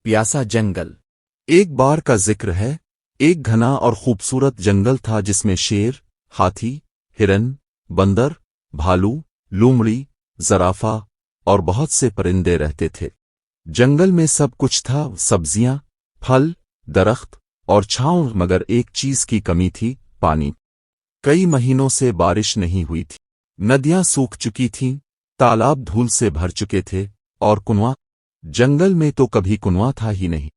प्यासा जंगल। एक बार का जिक्र है। एक घना और खूबसूरत जंगल था जिसमें शेर, हाथी, हिरन, बंदर, भालू, लोमड़ी, जराफा और बहुत से परिंदे रहते थे। जंगल में सब कुछ था, सब्जियां, फल, दरख्त और छांव, मगर एक चीज की कमी थी, पानी। कई महीनों से बारिश नहीं हुई थी। नदियां सूख चुकी थीं, तालाब धूल से भर चुके थे और कुआं, जंगल में तो कभी कुआं था ही नहीं।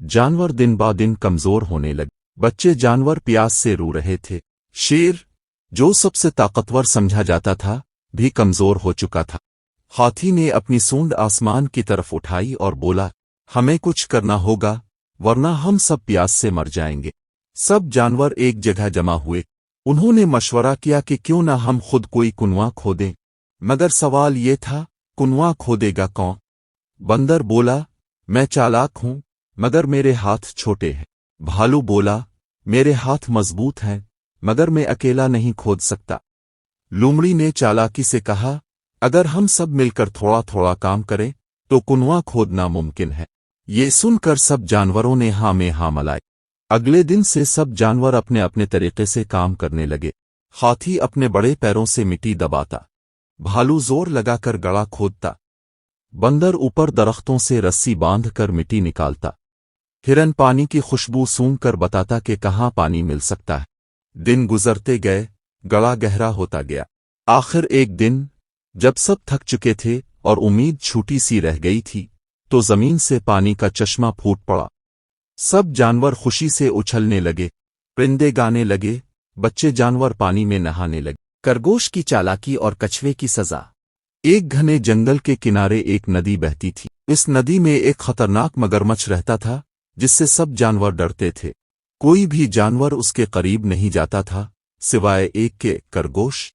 जानवर दिन ब दिन कमजोर होने लगे। बच्चे जानवर प्यास से रो रहे थे। शेर, जो सबसे ताकतवर समझा जाता था, भी कमजोर हो चुका था। हाथी ने अपनी सूंड आसमान की तरफ उठाई और बोला, हमें कुछ करना होगा, वरना हम सब प्यास से मर जाएंगे। सब जानवर एक जगह जमा हुए। उन्होंने मशवरा किया कि क्यों ना हम खुद कोई कुआं खोदें। मगर सवाल ये था, कुआं खोदेगा कौन? बंदर बोला, मैं चालाक हूं, मगर मेरे हाथ छोटे हैं। भालू बोला, मेरे हाथ मजबूत हैं, मगर मैं अकेला नहीं खोद सकता। लोमड़ी ने चालाकी से कहा, अगर हम सब मिलकर थोड़ा थोड़ा काम करें तो कुआं खोदना मुमकिन है। ये सुनकर सब जानवरों ने हाँ में हाँ मिलाई। अगले दिन से सब जानवर अपने अपने तरीके से काम करने लगे। हाथी अपने बड़े पैरों से मिट्टी दबाता, भालू जोर लगाकर गड़ा खोदता, बंदर ऊपर दरख्तों से रस्सी बांधकर मिट्टी निकालता, हिरन पानी की खुशबू सूंघकर बताता कि कहाँ पानी मिल सकता है। दिन गुजरते गए, गड़ा गहरा होता गया। आखिर एक दिन, जब सब थक चुके थे और उम्मीद छूटी सी रह गई थी, तो जमीन से पानी का चश्मा फूट पड़ा। सब जानवर खुशी से उछलने लगे, परिंदे गाने लगे, बच्चे जानवर पानी में नहाने लगे। खरगोश की चालाकी और कछुए की सजा। एक घने जंगल के किनारे एक नदी बहती थी। इस नदी में एक खतरनाक मगरमच्छ रहता था, जिससे सब जानवर डरते थे। कोई भी जानवर उसके करीब नहीं जाता था, सिवाय एक के, खरगोश।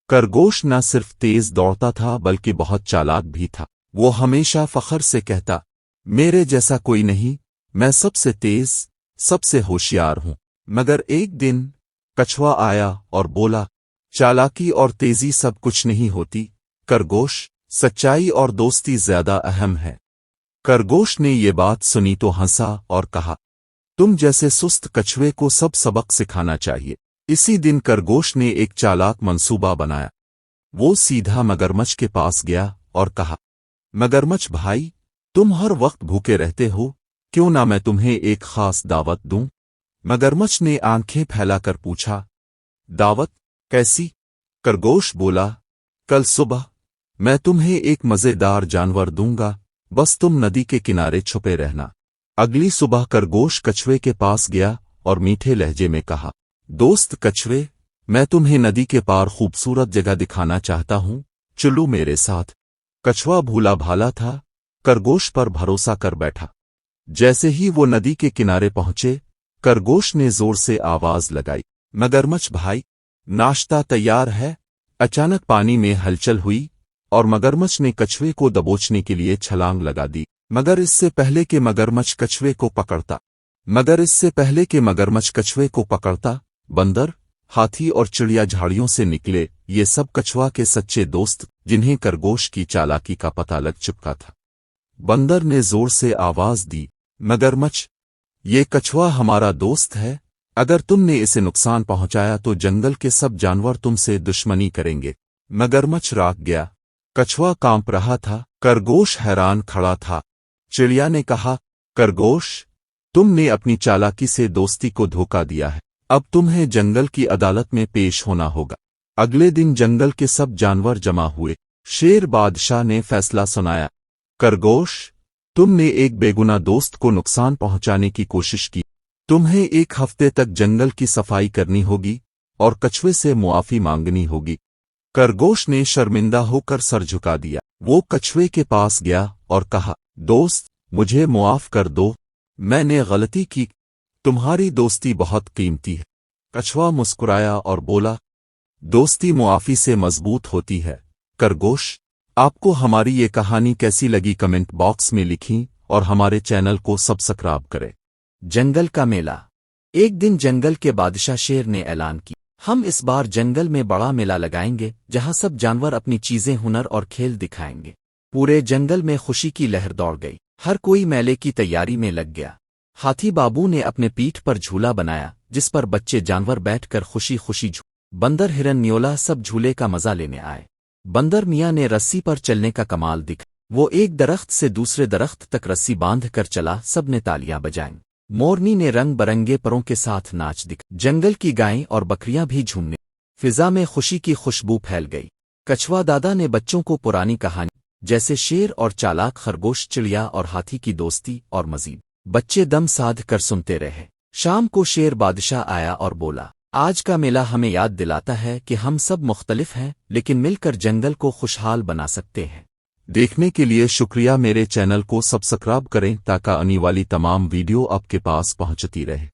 खरगोश न सिर्फ तेज दौड़ता था बल्कि बहुत चालाक भी था। वो हमेशा फख्र से कहता, मेरे जैसा कोई नहीं, मैं सबसे तेज, सबसे होशियार हूं। मगर एक दिन कछुआ आया और बोला, चालाकी और तेजी सब कुछ नहीं होती, खरगोश, सच्चाई और दोस्ती ज्यादा अहम है। खरगोश ने ये बात सुनी तो हंसा और कहा, तुम जैसे सुस्त कछुए को सब सबक सिखाना चाहिए। इसी दिन खरगोश ने एक चालाक मंसूबा बनाया। वो सीधा मगरमच्छ के पास गया और कहा, मगरमच्छ भाई, तुम हर वक्त भूखे रहते हो, क्यों ना मैं तुम्हें एक खास दावत दूं? मगरमच्छ ने आंखें फैलाकर पूछा, दावत कैसी? खरगोश बोला, कल सुबह मैं तुम्हें एक मजेदार जानवर दूंगा, बस तुम नदी के किनारे छुपे रहना। अगली सुबह खरगोश कछुए के पास गया और मीठे लहजे में कहा, दोस्त कछुए, मैं तुम्हें नदी के पार खूबसूरत जगह दिखाना चाहता हूं, चलो मेरे साथ। कछुआ भूला भाला था, खरगोश पर भरोसा कर बैठा। जैसे ही वो नदी के किनारे पहुंचे, खरगोश ने जोर से आवाज लगाई, मगरमच्छ भाई, नाश्ता तैयार है। अचानक पानी में हलचल हुई और मगरमच्छ ने कछुए को दबोचने के लिए छलांग लगा दी। मगर इससे पहले कि मगरमच्छ कछुए को पकड़ता, बंदर, हाथी और चिड़िया झाड़ियों से निकले। ये सब कछुआ के सच्चे दोस्त, जिन्हें खरगोश की चालाकी का पता लग चुका था। बंदर ने जोर से आवाज दी, मगरमच्छ, ये कछुआ हमारा दोस्त है, अगर तुमने इसे नुकसान पहुंचाया तो जंगल के सब जानवर तुमसे दुश्मनी करेंगे। मगरमच्छ राग गया। कछुआ कांप रहा था, खरगोश हैरान खड़ा था। चिड़िया ने कहा, खरगोश, तुमने अपनी चालाकी से दोस्ती को धोखा दिया है, अब तुम्हें जंगल की अदालत में पेश होना होगा। अगले दिन जंगल के सब जानवर जमा हुए। शेर बादशाह ने फैसला सुनाया, खरगोश, तुमने एक बेगुनाह दोस्त को नुकसान पहुंचाने की कोशिश की, तुम्हें 1 हफ्ते तक जंगल की सफाई करनी होगी और कछुए से मुआफी मांगनी होगी। खरगोश ने शर्मिंदा होकर सर झुका दिया। वो कछुए के पास गया और कहा, दोस्त, मुझे मुआफ कर दो, मैंने गलती की, तुम्हारी दोस्ती बहुत कीमती है। कछुआ मुस्कुराया और बोला, दोस्ती मुआफी से मजबूत होती है। खरगोश, आपको हमारी ये कहानी कैसी लगी कमेंट बॉक्स में लिखीं और हमारे चैनल को सब्सक्राइब करें। जंगल का मेला। एक दिन जंगल के बादशाह शेर ने ऐलान किया, हम इस बार जंगल में बड़ा मेला लगाएंगे जहां सब जानवर अपनी चीजें, हुनर और खेल दिखाएंगे। पूरे जंगल में खुशी की लहर दौड़ गई। ہر کوئی میلے کی تیاری میں لگ گیا۔ ہاتھی بابو نے اپنے پیٹھ پر جھولا بنایا جس پر بچے جانور بیٹھ کر خوشی خوشی بندر ہرن نیولا سب جھولے کا مزہ لینے آئے۔ بندر میاں نے رسی پر چلنے کا کمال دکھا، وہ ایک درخت سے دوسرے درخت تک رسی باندھ کر چلا، سب نے تالیاں بجائیں۔ مورنی نے رنگ برنگے پروں کے ساتھ ناچ دکھا، جنگل کی گائیں اور بکریاں بھی جھومنے، فضا میں خوشی کی خوشبو پھیل گئی۔ کچھوا دادا نے بچوں کو پرانی کہانی جیسے شیر اور چالاک خرگوش، چڑیا اور ہاتھی کی دوستی اور مزید بچے دم سادھ کر سنتے رہے۔ شام کو شیر بادشاہ آیا اور بولا، آج کا میلہ ہمیں یاد دلاتا ہے کہ ہم سب مختلف ہیں لیکن مل کر جنگل کو خوشحال بنا سکتے ہیں۔ دیکھنے کے لیے شکریہ، میرے چینل کو سبسکرائب کریں تاکہ آنے والی تمام ویڈیو آپ کے پاس پہنچتی رہے۔